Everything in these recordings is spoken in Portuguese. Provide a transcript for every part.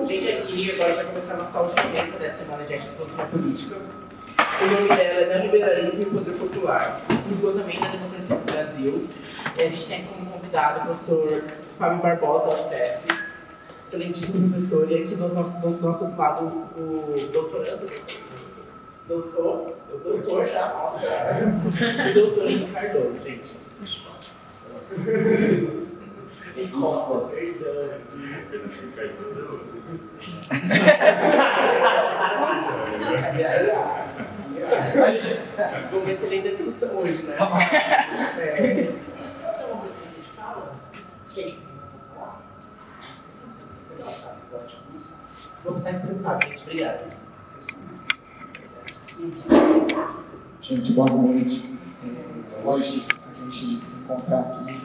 Gente, aqui agora vai começar a nossa última mesa dessa semana de exposição política. O nome dela é Neoliberalismo e Poder Popular, o esgotamento da democracia no Brasil. E a gente tem como convidado o professor Fábio Barbosa, da UFESP, excelentíssimo professor, e aqui do nosso lado o doutorando. Doutor já, nossa. O doutor Henrique Cardoso, gente. E Costa, perdão. Cardoso Vamos ver se ele ainda discussão hoje, né? Você é uma coisa que a gente fala? Quem? Vamos sair pelo Fábio, gente. Obrigado. Gente, boa noite. Hoje a gente se encontrar aqui.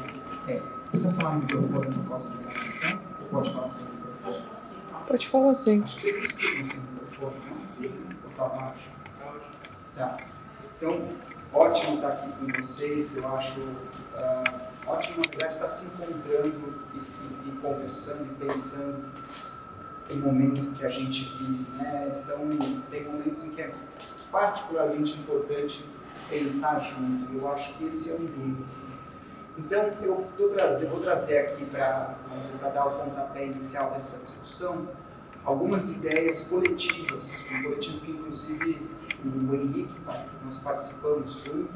Precisa falar no microfone por causa da gravação? Ou pode falar sem microfone? Pode falar sim. Acho que vocês não escutam sem microfone, não? Ou tá baixo? Tá. Então, ótimo estar aqui com vocês. Eu acho ótimo, na verdade, estar se encontrando e conversando e pensando o momento que a gente vive, né? Tem momentos em que é particularmente importante pensar junto. Eu acho que esse é um deles. Então, eu vou trazer aqui para dar o pontapé inicial dessa discussão algumas ideias coletivas, de um coletivo que, inclusive, o Henrique, nós participamos junto,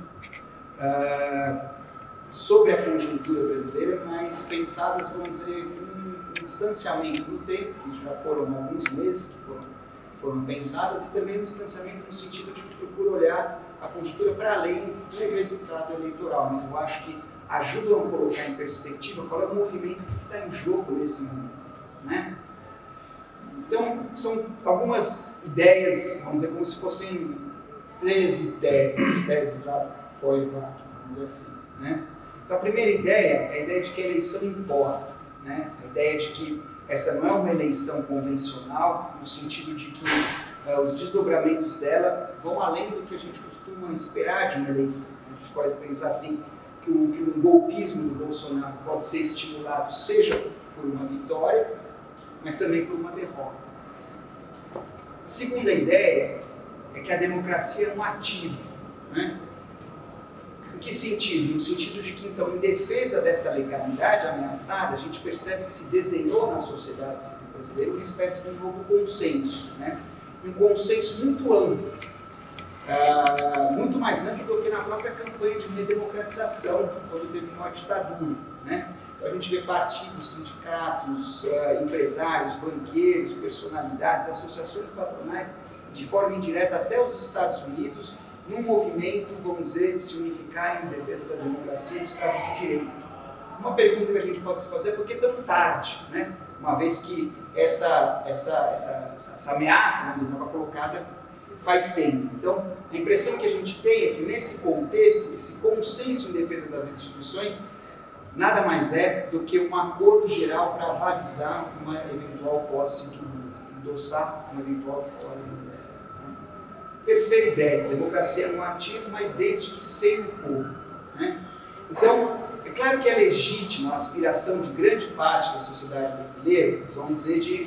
sobre a conjuntura brasileira, mas pensadas, vamos dizer, um distanciamento no tempo, que já foram alguns meses que foram pensadas, e também um distanciamento no sentido de que procura olhar a conjuntura para além do resultado eleitoral, mas eu acho que ajudam a colocar em perspectiva qual é o movimento que está em jogo nesse momento, né? Então, são algumas ideias, vamos dizer, como se fossem 13 teses, as teses lá fora, vamos dizer assim, né? Então, a primeira ideia é a ideia de que a eleição importa, né? A ideia de que essa não é uma eleição convencional, no sentido de que os desdobramentos dela vão além do que a gente costuma esperar de uma eleição. A gente pode pensar assim, que o golpismo do Bolsonaro pode ser estimulado, seja por uma vitória, mas também por uma derrota. A segunda ideia é que a democracia é um ativo, né? Em que sentido? No sentido de que, então, em defesa dessa legalidade ameaçada, a gente percebe que se desenhou na sociedade civil brasileira uma espécie de um novo consenso, né? Um consenso muito amplo, muito mais amplo do que na própria campanha de redemocratização, quando terminou a ditadura, né? Então, a gente vê partidos, sindicatos, empresários, banqueiros, personalidades, associações patronais, de forma indireta até os Estados Unidos, num movimento, vamos dizer, de se unificar em defesa da democracia e do Estado de Direito. Uma pergunta que a gente pode se fazer é por que tão tarde, né? Uma vez que essa ameaça, vamos dizer, estava colocada faz tempo. Então, a impressão que a gente tem é que nesse contexto, esse consenso em defesa das instituições nada mais é do que um acordo geral para avalizar uma eventual posse do Lula, endossar uma eventual vitória do Lula. Terceira ideia, a democracia é um ativo, mas desde que sem o povo, né? Então, é claro que é legítima a aspiração de grande parte da sociedade brasileira, vamos dizer, de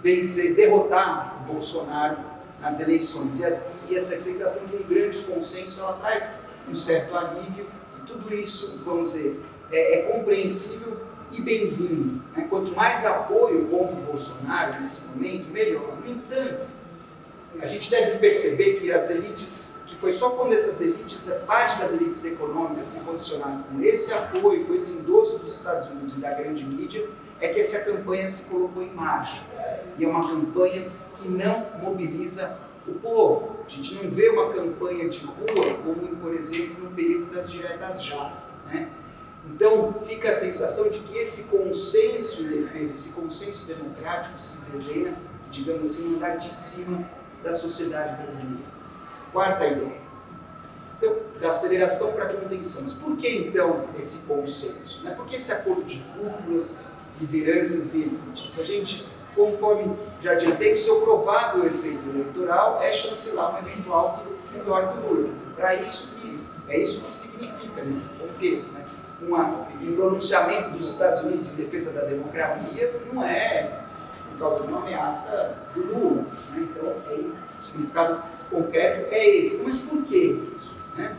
vencer, derrotar o Bolsonaro nas eleições. E essa sensação de um grande consenso, ela traz um certo alívio, e tudo isso, vamos dizer, é compreensível e bem-vindo, né? Quanto mais apoio contra o Bolsonaro nesse momento, melhor. No entanto, a gente deve perceber que as elites, que foi só quando essas elites, parte das elites econômicas se posicionaram com esse apoio, com esse endosso dos Estados Unidos e da grande mídia, é que essa campanha se colocou em marcha. E é uma campanha que não mobiliza o povo. A gente não vê uma campanha de rua como, por exemplo, no período das diretas já, né? Então, fica a sensação de que esse consenso em defesa, esse consenso democrático se desenha, digamos assim, no andar de cima da sociedade brasileira. Quarta ideia. Então, da aceleração para a contenção. Mas por que, então, esse consenso? Né? Por que esse acordo de cúpulas, lideranças e elites? A gente, conforme já adiantei, o seu provável efeito eleitoral é chancelar uma eventual vitória do Lula. Para isso é isso que significa nesse contexto, né? Um pronunciamento dos Estados Unidos em defesa da democracia não é por causa de uma ameaça do Lula. Né? Então, o significado concreto é esse. Mas por que isso? Né?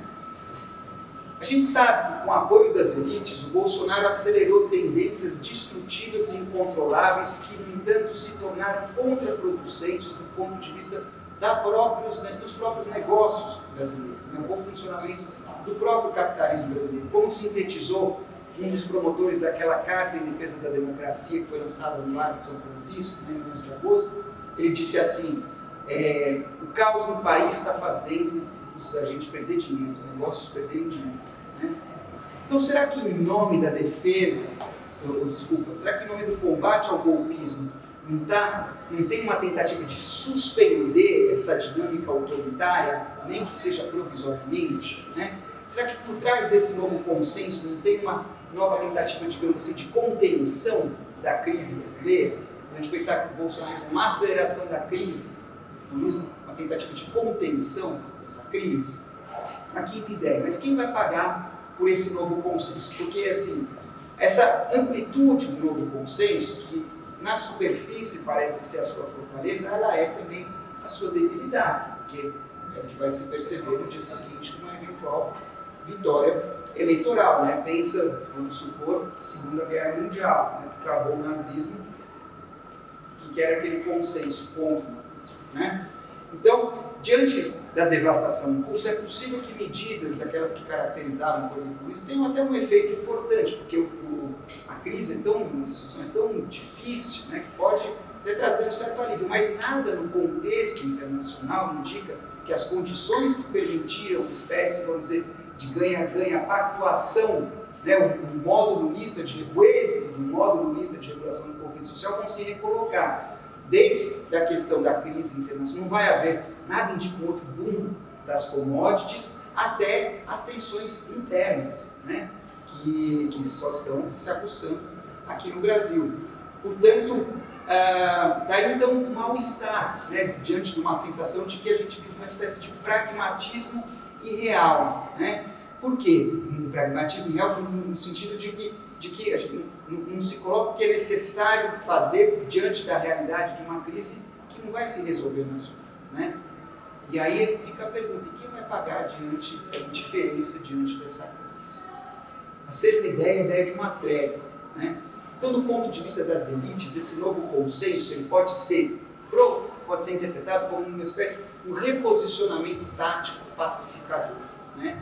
A gente sabe que com o apoio das elites, o Bolsonaro acelerou tendências destrutivas e incontroláveis que, no entanto, se tornaram contraproducentes do ponto de vista dos próprios negócios brasileiros, né? O bom funcionamento do próprio capitalismo brasileiro. Como sintetizou um dos promotores daquela carta em defesa da democracia que foi lançada no Largo de São Francisco, né, em 11 de agosto, ele disse assim: o caos no país está fazendo a gente perder dinheiro, os negócios perderem dinheiro. Né? Então, será que em nome da defesa, será que em nome do combate ao golpismo não tem uma tentativa de suspender essa dinâmica autoritária, nem que seja provisoriamente? Né? Será que por trás desse novo consenso não tem uma nova tentativa, digamos assim, de contenção da crise brasileira? A gente pensar que o bolsonarismo é uma aceleração da crise, uma tentativa de contenção dessa crise. A quinta ideia, mas quem vai pagar por esse novo consenso? Porque, assim, essa amplitude do novo consenso, que na superfície parece ser a sua fortaleza, ela é também a sua debilidade, porque é o que vai se perceber no dia seguinte numa eventual vitória eleitoral. Né? Pensa, vamos supor, Segunda Guerra Mundial, né? Acabou o nazismo, que era aquele consenso contra o nazismo. Né? Então, diante da devastação em curso, é possível que medidas, aquelas que caracterizavam, por exemplo, isso, tenham até um efeito importante, porque a crise a situação é tão difícil, né, que pode até trazer um certo alívio, mas nada no contexto internacional indica que as condições que permitiram uma espécie, vamos dizer, de ganha-ganha, pactuação, né, o êxito do módulo lista de regulação do conflito social vão se recolocar. Desde a questão da crise internacional, não vai haver, nada indica um outro boom das commodities, até as tensões internas, né, que só estão se aguçando aqui no Brasil. Portanto, daí então um mal-estar, né, diante de uma sensação de que a gente vive uma espécie de pragmatismo irreal. Né? Por quê? Um pragmatismo irreal no sentido de que a gente não se coloca o que é necessário fazer diante da realidade de uma crise que não vai se resolver nas horas, né? E aí fica a pergunta: quem vai pagar diante da diferença diante dessa crise? A sexta ideia é a ideia de uma trégua, né? Então, do ponto de vista das elites, esse novo consenso ele pode ser interpretado como uma espécie de um reposicionamento tático pacificador, né?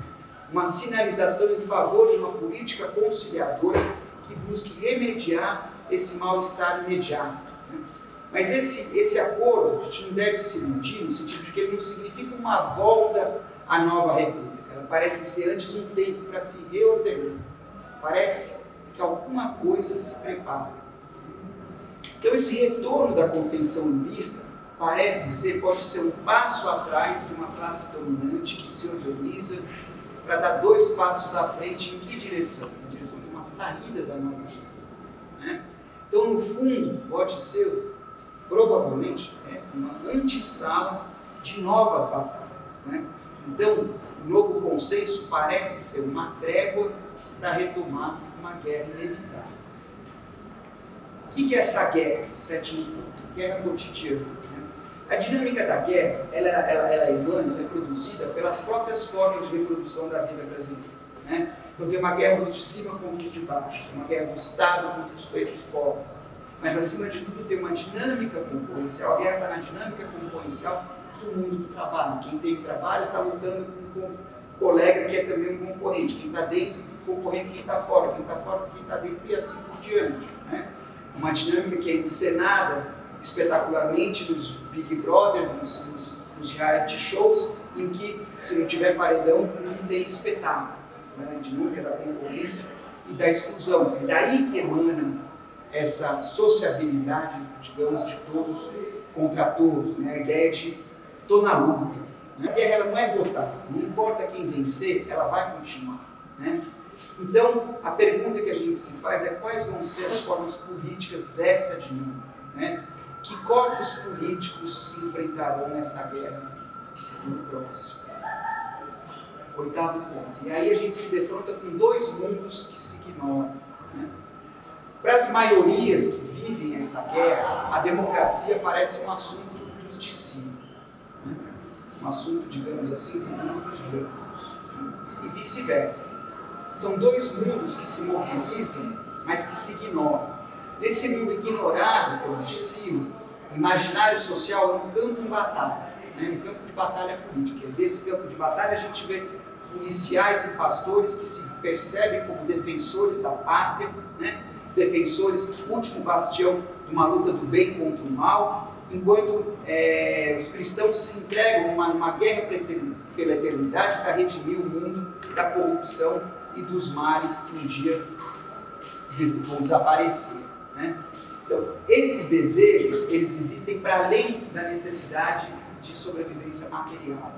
Uma sinalização em favor de uma política conciliadora que busque remediar esse mal-estar imediato. Né? Mas esse acordo, a gente não deve se iludir, no sentido de que ele não significa uma volta à nova república. Ela parece ser antes um tempo para se reordenar. Parece que alguma coisa se prepara. Então, esse retorno da contenção lulista pode ser um passo atrás de uma classe dominante que se organiza para dar 2 passos à frente. Em que direção? Na direção de uma saída da nova república. Né? Então, no fundo, pode ser, provavelmente, uma antessala de novas batalhas. Né? Então, o novo consenso parece ser uma trégua para retomar uma guerra inevitável. O que é essa guerra? O sétimo ponto, guerra cotidiana. Né? A dinâmica da guerra, ela é produzida pelas próprias formas de reprodução da vida brasileira. Né? Então tem uma guerra dos de cima contra os de baixo, uma guerra do Estado contra os pretos pobres. Mas, acima de tudo, tem uma dinâmica concorrencial. A guerra está na dinâmica concorrencial do mundo do trabalho. Quem tem trabalho está lutando com um colega que é também um concorrente. Quem está dentro, concorrendo quem está fora. Quem está fora, quem está dentro, e assim por diante. Né? Uma dinâmica que é encenada espetacularmente nos Big Brothers, nos reality shows, em que, se não tiver paredão, não tem espetáculo. Né? A dinâmica da concorrência e da exclusão. É daí que emana essa sociabilidade, digamos, de todos contra todos, né? A ideia de tô na luta. Né? A guerra ela não é votada, não importa quem vencer, ela vai continuar. Né? Então, a pergunta que a gente se faz é quais vão ser as formas políticas dessa dinâmica. Né? Que corpos políticos se enfrentarão nessa guerra no próximo? 8º ponto. E aí a gente se defronta com 2 mundos que se ignoram. Né? Para as maiorias que vivem tem essa guerra, a democracia parece um assunto dos de si, né? Um assunto, digamos assim, do mundo dos brancos, né? E vice-versa. São dois mundos que se mobilizam, mas que se ignoram. Nesse mundo ignorado pelos de cima, o imaginário social é um campo de batalha, né? Um campo de batalha política. E desse campo de batalha a gente vê policiais e pastores que se percebem como defensores da pátria, né? Defensores, último bastião de uma luta do bem contra o mal, enquanto os cristãos se entregam numa guerra pela eternidade para redimir o mundo da corrupção e dos males que um dia vão desaparecer, né? Então, esses desejos, eles existem para além da necessidade de sobrevivência material.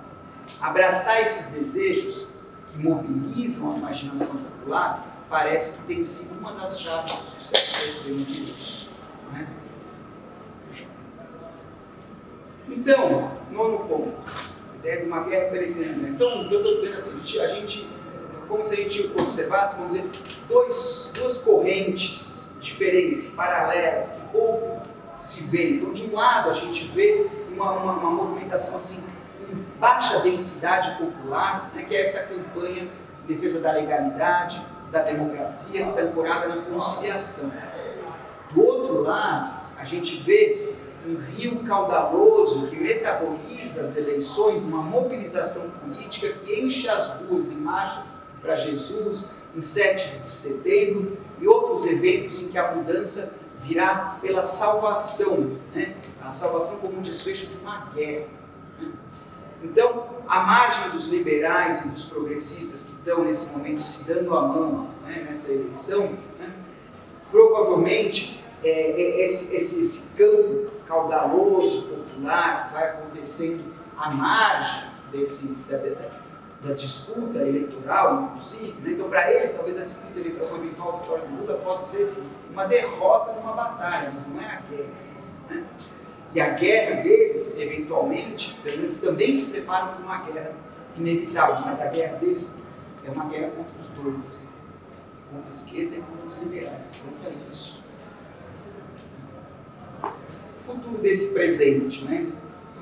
Abraçar esses desejos que mobilizam a imaginação popular parece que tem sido uma das chaves do sucesso da extrema-direita, né? Então, nono ponto, a ideia de uma guerra pela eternidade. Então, o que eu estou dizendo é assim, a gente, como se a gente observasse, vamos dizer, duas correntes diferentes, paralelas, que pouco se vê. Então, de um lado, a gente vê uma movimentação assim, com baixa densidade popular, né, que é essa campanha em defesa da legalidade, da democracia, que está ancorada na conciliação. Do outro lado, a gente vê um rio caudaloso que metaboliza as eleições, uma mobilização política que enche as ruas em marchas para Jesus, em 7 de setembro e outros eventos em que a mudança virá pela salvação, né? A salvação como um desfecho de uma guerra, né? Então, à margem dos liberais e dos progressistas que estão nesse momento se dando a mão, né, nessa eleição, né, provavelmente esse campo caudaloso, popular, que vai acontecendo à margem da disputa eleitoral, inclusive, né? Então, para eles, talvez a disputa eleitoral, uma eventual vitória do Lula, pode ser uma derrota numa batalha, mas não é a guerra, né? E a guerra deles, eventualmente, eles também se preparam para uma guerra inevitável, mas a guerra deles é uma guerra contra os dois, contra a esquerda e contra os liberais, contra isso. O futuro desse presente, né?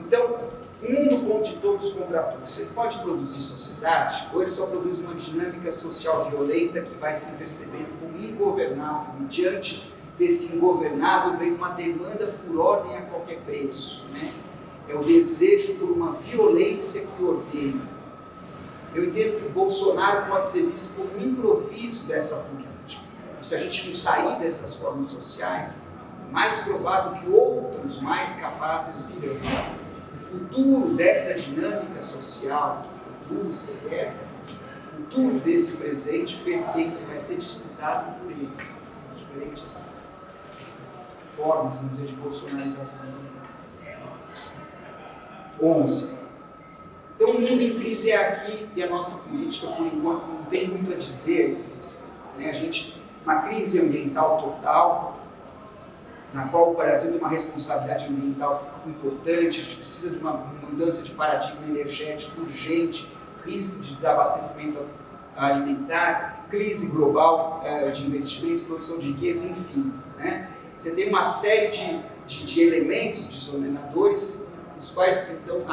Então, o mundo conte todos contra todos. Ele pode produzir sociedade, ou ele só produz uma dinâmica social violenta que vai se percebendo como ingovernável. E diante desse ingovernável vem uma demanda por ordem a qualquer preço, né? É o desejo por uma violência que ordena. Eu entendo que o Bolsonaro pode ser visto como um improviso dessa política. Se a gente não sair dessas formas sociais, mais provável que outros mais capazes virão. O futuro dessa dinâmica social que produz a guerra, o futuro desse presente pertence, vai ser disputado por essas diferentes formas, vamos dizer, de bolsonarização. 11. Então, o mundo em crise é aqui e a nossa política, por enquanto, não tem muito a dizer a esse respeito, né? Uma crise ambiental total, na qual o Brasil tem uma responsabilidade ambiental importante, a gente precisa de uma mudança de paradigma energético urgente, risco de desabastecimento alimentar, crise global de investimentos, produção de riqueza, enfim, né? Você tem uma série de elementos desordenadores, os quais então,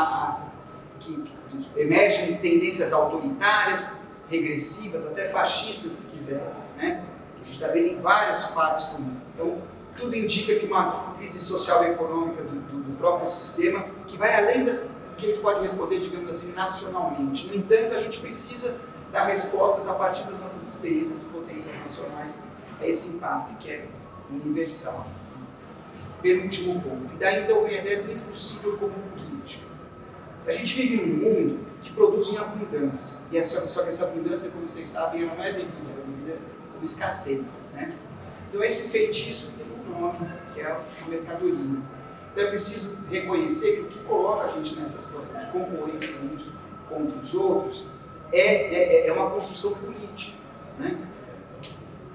que emergem tendências autoritárias, regressivas, até fascistas, se quiser, né? Que a gente está vendo em várias partes do mundo. Então, tudo indica que uma crise social e econômica do próprio sistema, que vai além das que a gente pode responder, digamos assim, nacionalmente. No entanto, a gente precisa dar respostas a partir das nossas experiências e potências nacionais a esse impasse que é universal. Penúltimo ponto. E daí então vem a ideia do impossível como política. A gente vive num mundo que produz em abundância. E só que essa abundância, como vocês sabem, ela não é vivida, ela é vivida como escassez, né? Então esse feitiço tem um nome, que é a mercadoria. Então é preciso reconhecer que o que coloca a gente nessa situação de concorrência uns contra os outros é uma construção política, né?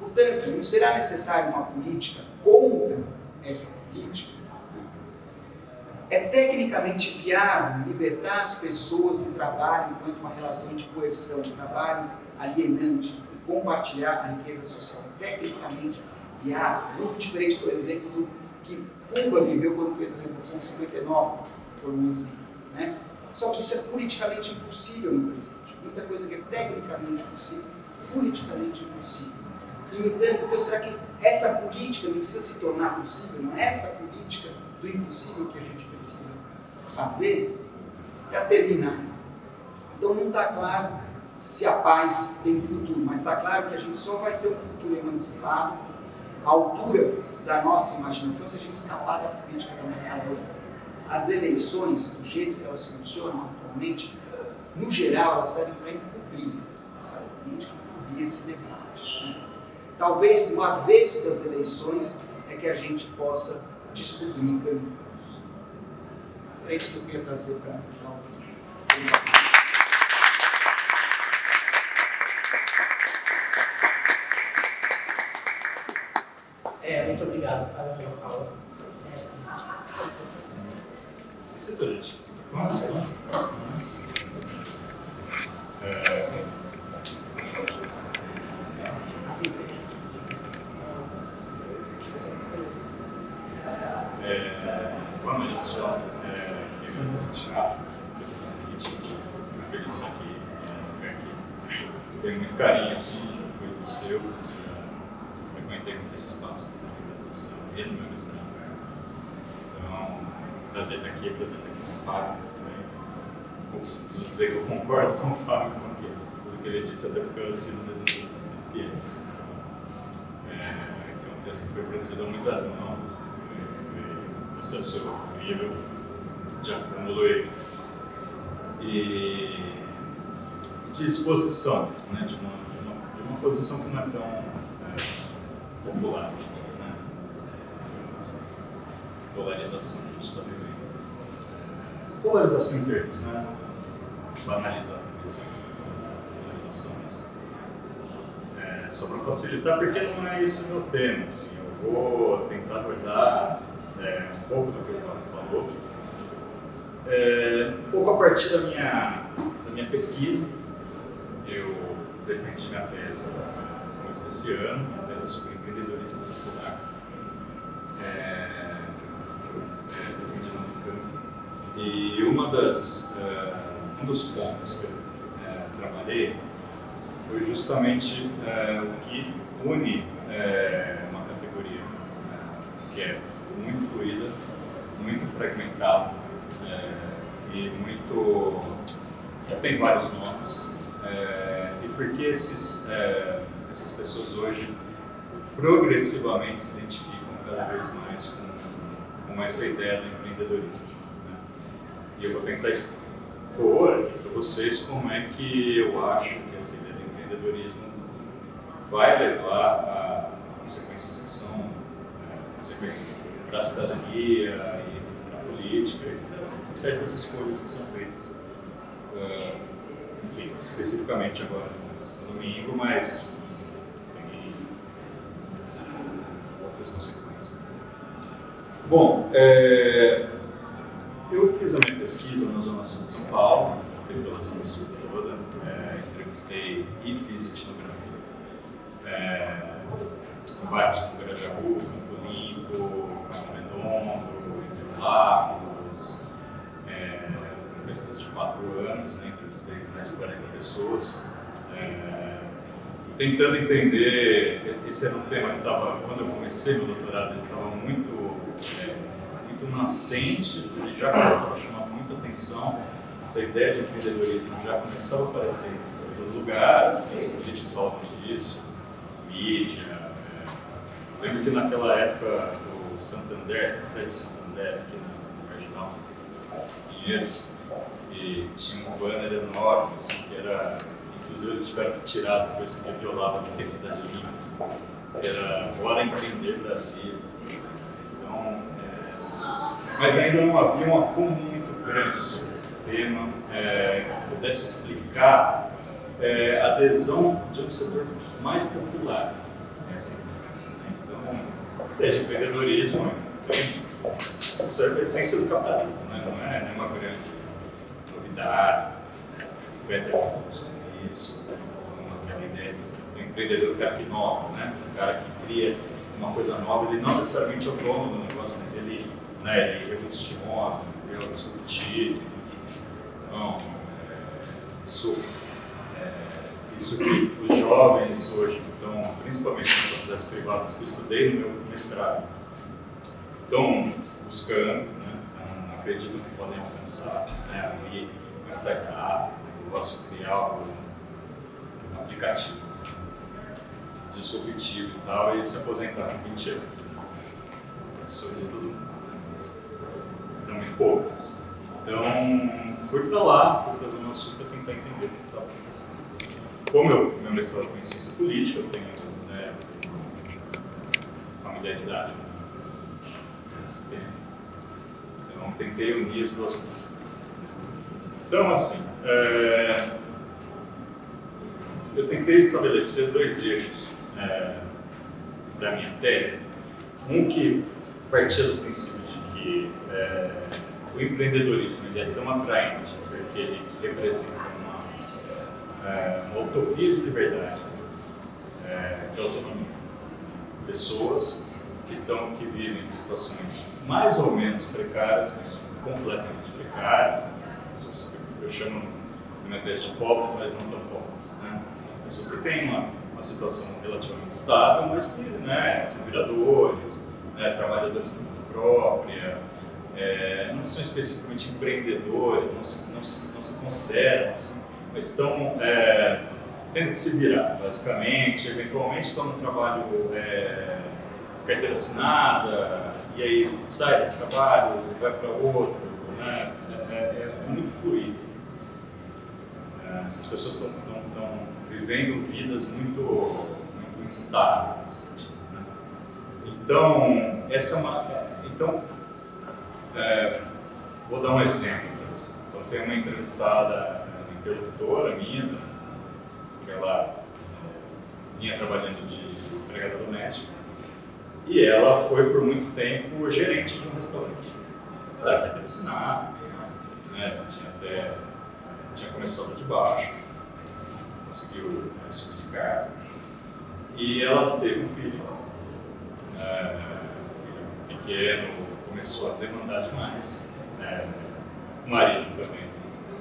Portanto, não será necessária uma política contra essa política? É tecnicamente viável libertar as pessoas do trabalho enquanto uma relação de coerção, um trabalho alienante, e compartilhar a riqueza social. É tecnicamente viável, muito diferente, por exemplo, que Cuba viveu quando fez a Revolução de 59, por um exemplo, né? Só que isso é politicamente impossível no presente. Muita coisa que é tecnicamente possível, politicamente impossível. E, no entanto, então, será que essa política não precisa se tornar possível? Não é essa política do impossível que a gente precisa fazer? Para terminar, então não está claro se a paz tem futuro, mas está claro que a gente só vai ter um futuro emancipado à altura da nossa imaginação se a gente escapar da política da mercadora. As eleições, do jeito que elas funcionam atualmente, no geral, elas servem para encobrir essa política, encobrir esse debate, né? Talvez no avesso das eleições é que a gente possa descobrir caminhos. É isso que eu queria trazer para o muito obrigado pela fala. Precisa, gente. Vamos lá. Boa noite, pessoal. Eu vou assistir. Fico feliz de estar aqui, Eu tenho muito carinho, assim, foi do seu, frequentei muito esse espaço na graduação e no meu mestrado. Então, prazer estar aqui, prazer estar aqui com o Fábio. Preciso dizer que eu concordo com o Fábio com tudo que ele disse, até porque eu assino as mesmas coisas que ele. Então, o texto foi produzido a muitas mãos, assim, foi um processo incrível de acúmulo e de exposição, né, de uma posição que não é tão popular, né, essa polarização que a gente está vivendo. Polarização em termos, né, banalizar essa polarização, mas só para facilitar, porque não é esse o meu tema, assim, eu vou tentar abordar um pouco do que o Fábio falou, um pouco a partir da minha pesquisa. Eu defendi minha tese no começo desse ano, minha tese é sobre empreendedorismo popular, que eu defendi no Unicamp. E um dos pontos que eu trabalhei foi justamente o que une uma categoria que é muito fluida, muito fragmentada e que tem vários nomes. E porque essas pessoas hoje progressivamente se identificam cada vez mais com essa ideia do empreendedorismo, né? E eu vou tentar expor aqui para vocês como é que eu acho que essa ideia do empreendedorismo vai levar a consequências que são consequências para a cidadania e para a política e para certas escolhas que são feitas. Enfim, especificamente agora no domingo, mas tem outras consequências. Bom, eu fiz a minha pesquisa na Zona Sul de São Paulo, pela Zona Sul toda, entrevistei e fiz etnografia. Combate com Grajaú, Campo Limpo, Campo Redondo, Interlagos, pesquisa de 4 anos, né? Entrevistei mais de 40 pessoas, tentando entender. Esse era um tema que estava, quando eu comecei meu doutorado, ele estava muito nascente, ele já começava a chamar muita atenção, essa ideia de empreendedorismo já começava a aparecer em todo lugar, assim, os políticos falavam disso, mídia. Eu lembro que naquela época o Santander, o prédio Santander, aqui no Marginal, Pinheiros, e tinha um banner enorme, assim, que era, inclusive eles tiveram que tirar depois porque violava as intensidades mínimas, que era Bora Empreender Brasil. Então, mas ainda não havia um acúmulo muito grande sobre esse tema, que pudesse explicar a adesão de um setor mais popular. Assim, então, a ideia de empreendedorismo isso é a essência do capitalismo, né? Não é nenhuma grande novidade. O Peter falou sobre isso, aquela ideia do empreendedor, o cara que inova, né? O cara que cria uma coisa nova, ele não necessariamente é o dono do negócio, mas ele, né, ele revoluciona, ele é disruptivo. Então, isso que os jovens hoje estão, principalmente nas faculdades privadas que eu estudei no meu mestrado, estão buscando, né, acreditam que podem alcançar, né, abrir uma startup, um negócio, criar um aplicativo disruptivo e tal, e se aposentar com 20 anos. Sobre todo mundo, né, mas não muito poucos. Assim. Então, fui para lá, fui para a Zona Sul para tentar entender o que estava acontecendo. Como meu mestrado foi em ciência política, eu tenho, né, familiaridade nesse tema. Então, tentei unir as duas coisas. Então, assim, eu tentei estabelecer dois eixos da minha tese. Um que partia do princípio de que o empreendedorismo ele é tão atraente porque ele representa uma utopia de liberdade, de autonomia. Pessoas que vivem em situações mais ou menos precárias, mas completamente precárias. Eu chamo na minha tese de pobres, mas não tão pobres. Né? Pessoas que têm uma situação relativamente estável, mas que, né, são viradores, né, trabalhadores por conta própria, não são especificamente empreendedores, não se consideram assim, mas estão tendo que se virar, basicamente. Eventualmente estão no trabalho carteira assinada, e aí sai desse trabalho, vai para outro, né? É muito fluido. Assim. Essas pessoas estão vivendo vidas muito instáveis, assim, né? Então, vou dar um exemplo para você. Então, tem uma entrevistada, uma interlocutora minha, que ela vinha trabalhando de empregada doméstica, e ela foi por muito tempo gerente de um restaurante. Ela era carteira assinada, né? Tinha começado de baixo, conseguiu subir de cargo, e ela teve um filho pequeno, começou a demandar demais. O marido também.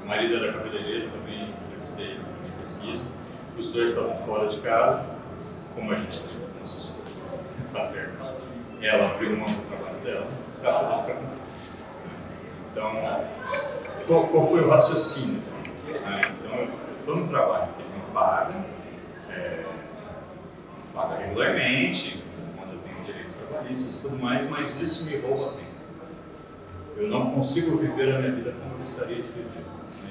O marido era cabeleireiro, também entrevistei na pesquisa. Os dois estavam fora de casa, como a gente na sociedade paterna. Ela abriu mão do trabalho dela para poder ficar com o filho. Então, qual foi o raciocínio? Então, eu estou no trabalho que ele me paga regularmente, onde eu tenho direitos trabalhistas e tudo mais, mas isso me rouba tempo. Eu não consigo viver a minha vida como eu gostaria de viver.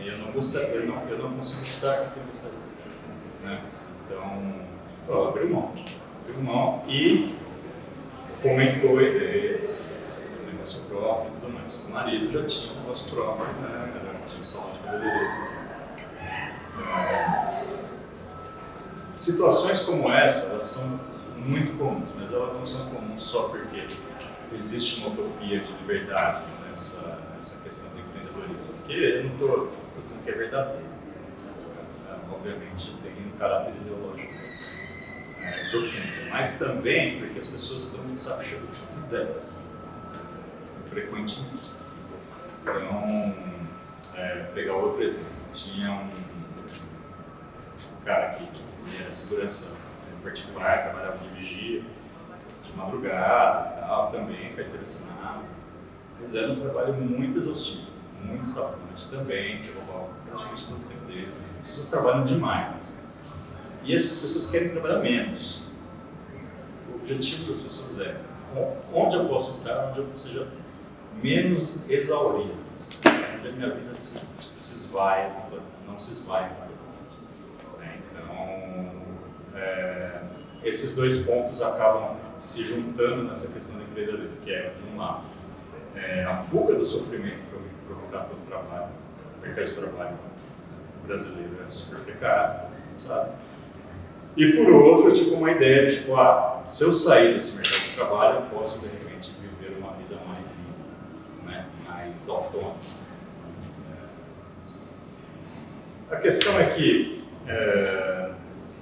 Eu não consigo estar como eu gostaria de estar. Né? Então, eu abri mão e fomentou ideias, negócio próprio e tudo mais. O marido já tinha um negócio próprio, né? Tinha um salão de cabeleireiro. Situações como essa, elas são muito comuns, mas elas não são comuns só porque existe uma utopia de liberdade nessa questão do empreendedorismo. Porque eu não estou dizendo que é verdadeiro. Obviamente tem um caráter ideológico profundo, mas também porque as pessoas estão de saco cheio delas, frequentemente. Então, pegar outro exemplo, tinha um cara que era segurança particular, trabalhava de vigia, de madrugada e tal, também carteira assinada, mas era um trabalho muito exaustivo, muito estafante também, que roubava praticamente todo o tempo dele. As pessoas trabalham demais, assim. E essas pessoas querem trabalhar menos. O objetivo das pessoas é onde eu posso estar, onde eu seja menos exaurido, assim, onde a minha vida se esvai, não se esvai. Então, esses dois pontos acabam se juntando nessa questão do empreendedorismo, que é, de um lado, a fuga do sofrimento provocado pelo trabalho. O mercado de trabalho brasileiro é super precário, sabe? E por outro, tipo, uma ideia de, tipo, se eu sair desse mercado de trabalho, eu posso, de repente, viver uma vida mais livre, né? Mais autônoma. A questão é que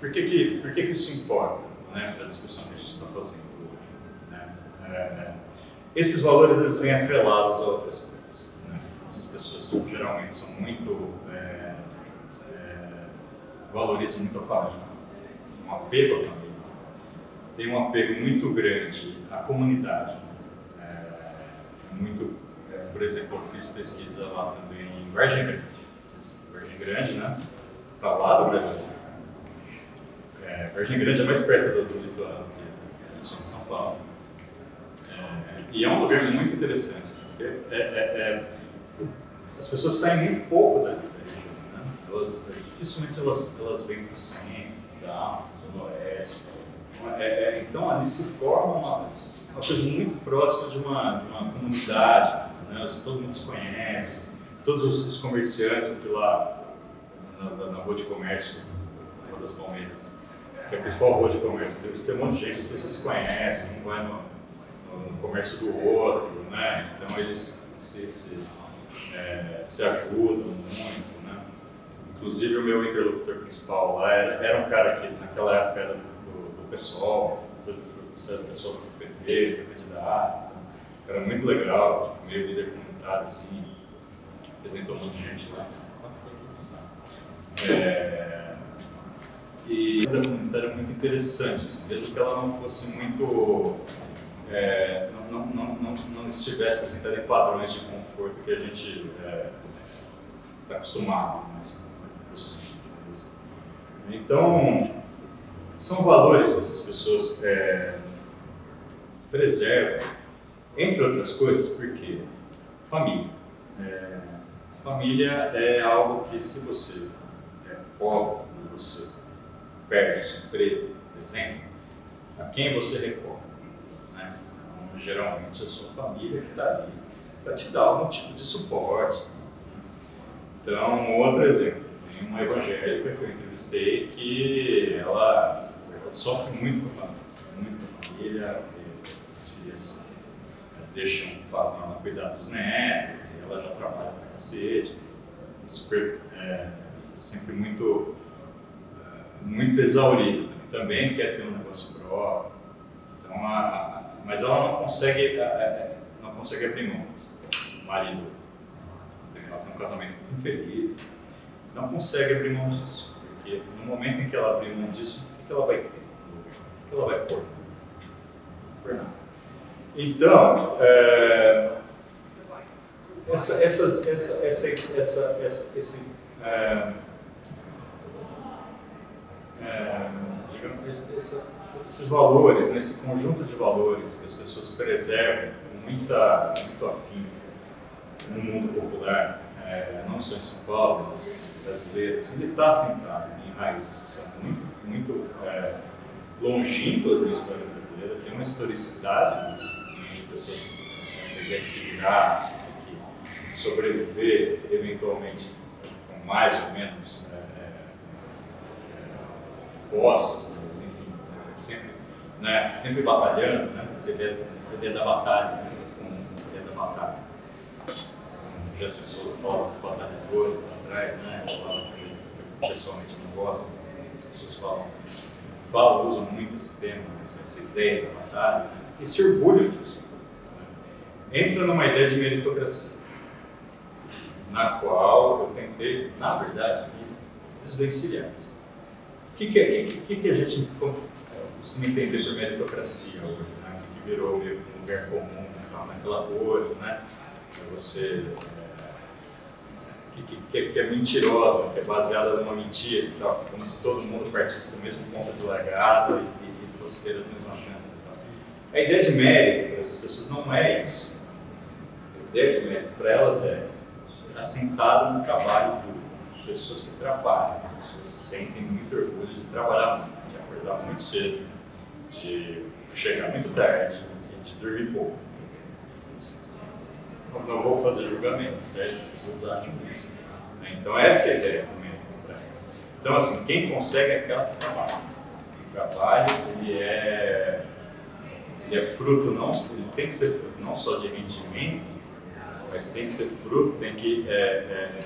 por que isso importa, né, para a discussão que a gente está fazendo hoje? Né? Esses valores eles vêm atrelados a outras coisas. Né? Essas pessoas geralmente são muito valorizam muito a família, um apego à família. Tem um apego muito grande à comunidade. Por exemplo, eu fiz pesquisa lá também em Vargem Grande. Vargem Grande, né? Está lá do Brasil. Vargem Grande é mais perto do litoral de São Paulo. E é um lugar muito interessante, assim, porque as pessoas saem muito pouco da região, né? Dificilmente elas vêm para o centro, da Zona Oeste. Então ali se forma uma coisa muito próxima de uma comunidade, né? Todo mundo se conhece, todos os comerciantes, eu fui lá na Rua de Comércio, na Rua das Palmeiras, que é a principal rua de comércio. Tem um monte de gente, as pessoas se conhecem, um vai no comércio do outro, né? Então eles se ajudam muito, né? Inclusive o meu interlocutor principal lá era um cara que naquela época era do PSOL, depois foi do PSOL do PT, foi candidato, era muito legal, tipo, meio líder comunitário assim, apresentou um monte de gente lá. E a vida comunitária é muito interessante, assim, mesmo que ela não fosse muito, não estivesse assentada em padrões de conforto que a gente está acostumado, mas possível. Então, são valores que essas pessoas preservam, entre outras coisas, porque família. Família é algo que, se você é pobre, você perde seu emprego, por exemplo, a quem você recorre? Né? Então, geralmente a sua família que está ali para te dar algum tipo de suporte. Então, outro exemplo, tem uma evangélica que eu entrevistei que ela sofre muito com a família, as filhas fazem ela cuidar dos netos, e ela já trabalha pra cacete, sempre muito exaurido, também quer ter um negócio próprio, então, mas ela não consegue abrir mão. O marido, ela tem um casamento muito infeliz, não consegue abrir mão disso, porque no momento em que ela abrir mão disso, o que ela vai ter? O que ela vai pôr? Por nada. Então, esses valores, né, esse conjunto de valores que as pessoas preservam com muito afim no mundo popular, não só em São Paulo, mas brasileiras, ele está assentado em raízes que são muito longínquas na história brasileira, tem uma historicidade nisso, de pessoas, essa gente se virar, que sobreviver eventualmente com mais ou menos posses, mas enfim, sempre batalhando, né? Essa ideia da batalha, né? Com a ideia da batalha. O Jesse Souza falava dos batalhadores lá atrás, né? Falava que eu pessoalmente não gosto, mas as pessoas usam muito esse tema, essa ideia da batalha, e se orgulham disso. Entra numa ideia de meritocracia, na qual eu tentei, na verdade, desvencilhar isso. O que a gente costuma entender por meritocracia hoje, né? Que virou meio que um lugar comum, naquela coisa, né? Você que é mentirosa, que é baseada numa mentira, e tal, como se todo mundo partisse do mesmo ponto de largada e fosse ter as mesmas chances. A ideia de mérito para essas pessoas não é isso. A ideia de mérito para elas é assentado no trabalho duro. Pessoas que trabalham, pessoas sentem muito orgulho de trabalhar muito, de acordar muito cedo, de chegar muito tarde e de dormir pouco. Não vou fazer julgamento, certo? As pessoas acham isso. Então essa é a ideia do mérito para elas. Então assim, quem consegue é aquela que trabalha. O trabalho, ele é fruto, ele tem que ser fruto não só de rendimento, mas tem que ser fruto, tem que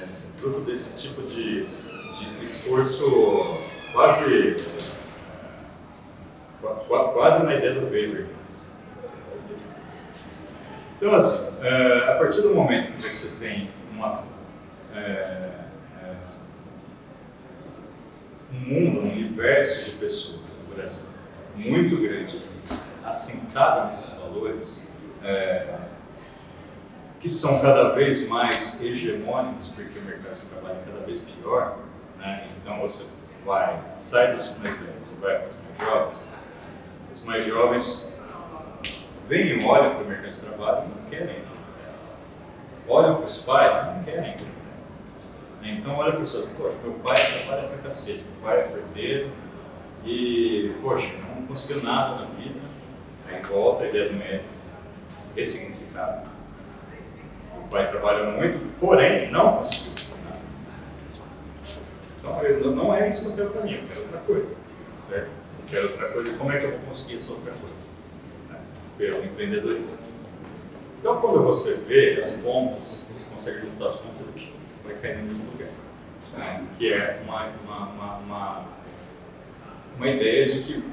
ser fruto desse tipo de esforço quase na ideia do Weber. Então, assim, a partir do momento que você tem um mundo, um universo de pessoas no Brasil muito grande, assentado nesses valores, que são cada vez mais hegemônicos, porque o mercado de trabalho é cada vez pior, né? Então você sai dos mais velhos e vai para os mais jovens. Os mais jovens vêm e olham para o mercado de trabalho e não querem emprego. Olham para os pais e não querem emprego. Então olha para as pessoas, poxa, meu pai trabalha para cacete, meu pai é porteiro e, poxa, não conseguiu nada na vida. Aí volta a ideia do médico, ressignificado. O pai trabalha muito, porém não conseguiu nada. Então não é isso que eu quero para mim, eu quero outra coisa, certo? Eu quero outra coisa, como é que eu vou conseguir essa outra coisa? Pelo empreendedorismo. Então quando você vê as pontas, você consegue juntar as pontas aqui, você vai cair no mesmo lugar. Que é uma ideia de que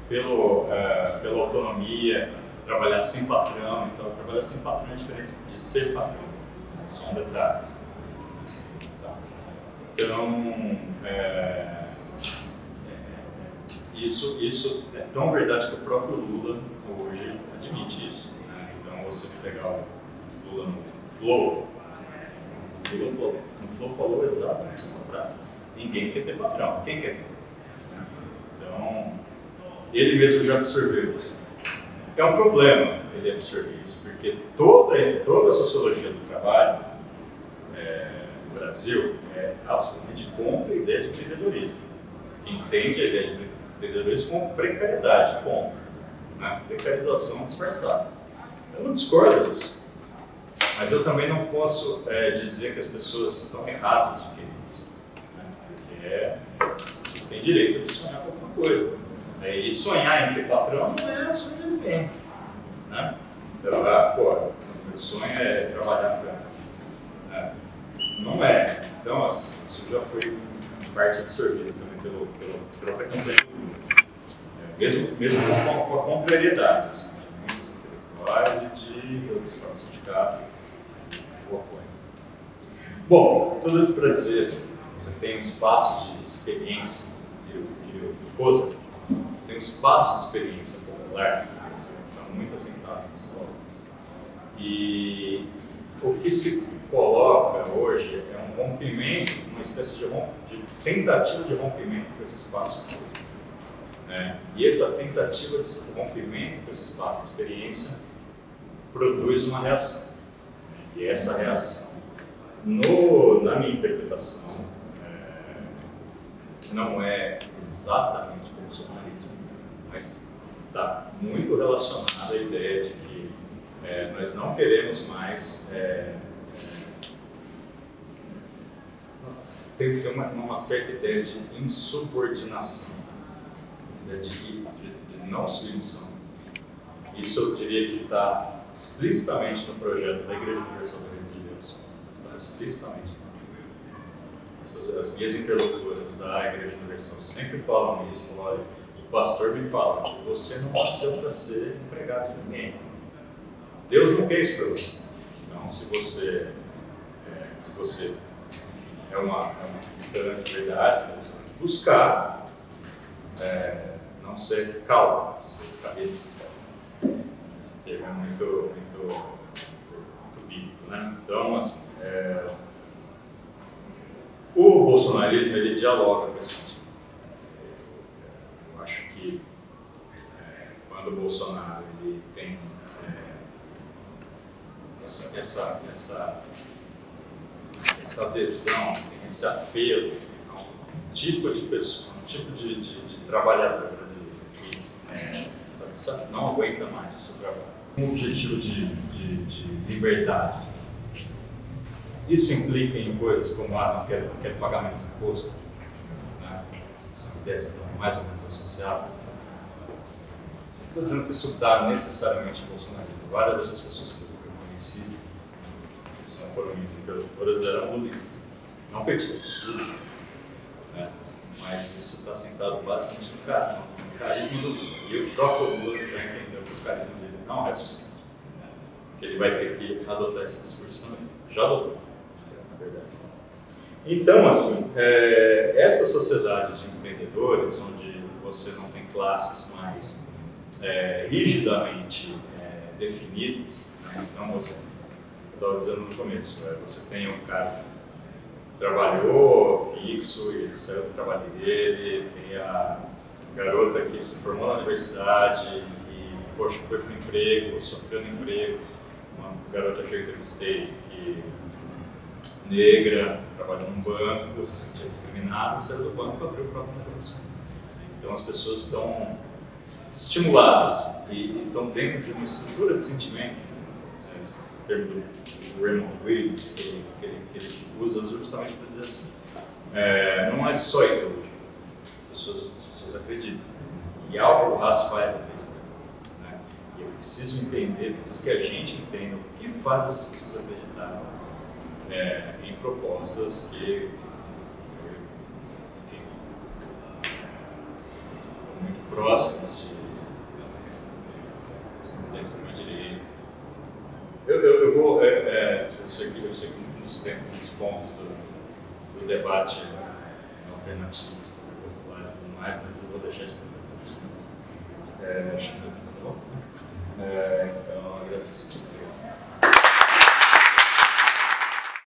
pela autonomia, trabalhar sem patrão, então trabalhar sem patrão é diferente de ser patrão, são detalhes. Então, isso é tão verdade que o próprio Lula hoje admite isso. Né? Então, você pegar o Lula no Flow, o Flow falou exatamente essa frase: ninguém quer ter patrão, quem quer ter? Então, ele mesmo já absorveu isso. É um problema ele absorver isso, porque toda a sociologia do trabalho no Brasil é absolutamente contra a ideia de empreendedorismo. Que entende a ideia de empreendedorismo como precariedade, como precarização disfarçada. Eu não discordo disso, mas eu também não posso dizer que as pessoas estão erradas de querer isso, porque as pessoas têm direito de sonhar com alguma coisa. E sonhar em ter patrão não é sonho de ninguém. Né? Então, meu sonho é trabalhar para. Não é. Então, assim, isso já foi parte absorvida também pela própria campanha do Lula. Mesmo com a contrariedade assim, de muitos intelectuais e de outros próprios sindicatos o apoio. Bom, tudo isso para dizer assim, você tem um espaço de experiência de coisa. Você tem um espaço de experiência popular, está muito assentado nesses valores. E o que se coloca hoje é um rompimento, uma espécie de tentativa de rompimento com esse espaço de experiência. E essa tentativa de rompimento com esse espaço de experiência produz uma reação. E essa reação, na minha interpretação, não é exatamente bolsonarismo, mas está muito relacionado à ideia de que nós não queremos mais tem uma certa ideia de insubordinação, de não submissão. Isso eu diria que está explicitamente no projeto da Igreja Universal do Reino de Deus. Está explicitamente. As minhas interlocutoras da Igreja Universal sempre falam isso. Olha, o pastor me fala: você não nasceu para ser empregado de ninguém. Deus não quer isso para você. Então, se você enfim, é uma distante verdade, você tem que buscar não ser calma, ser cabeça. Esse termo é muito bíblico, né? Então, assim, o bolsonarismo, ele dialoga com esse tipo. Eu acho que quando o Bolsonaro ele tem essa adesão, tem esse apelo a um tipo de pessoa, um tipo de trabalhador brasileiro que não aguenta mais o seu trabalho. Um objetivo de liberdade. Isso implica em coisas como não quero pagar menos imposto, né? Se você quiser, estão mais ou menos associadas. Estou dizendo que isso está necessariamente bolsonarismo. Várias dessas pessoas que eu conheci, que foram minhas interlocutoras, eram lulistas, não petistas, lulistas. Né? mas isso está sentado basicamente no carisma do Lula. E o próprio Lula já entendeu que o carisma dele não é suficiente, que ele vai ter que adotar esse discurso também. Já adotou, na verdade. Então, assim, essa sociedade de empreendedores, onde você não tem classes mais rigidamente definidas, né? Então você, eu estava dizendo no começo, você tem um cara que trabalhou fixo e ele saiu do trabalho dele, tem a garota que se formou na universidade e, poxa, foi para o emprego, sofreu no emprego, uma garota que eu entrevistei que negra, trabalhou num banco, você se sentia discriminado, saiu do banco e abriu o próprio negócio. Então as pessoas estão estimuladas e estão dentro de uma estrutura de sentimento, o termo do Raymond Williams, que ele usa justamente para dizer assim, não é só ideologia, as pessoas acreditam. E algo que o Haas faz acreditar. Né? E eu preciso entender, preciso que a gente entenda o que faz essas pessoas acreditarem em propostas que, enfim, estão muito próximas da extrema-direita. Eu sei que um dos pontos do debate alternativo, popular e tudo mais, mas eu vou deixar isso para o fim. Então, agradeço.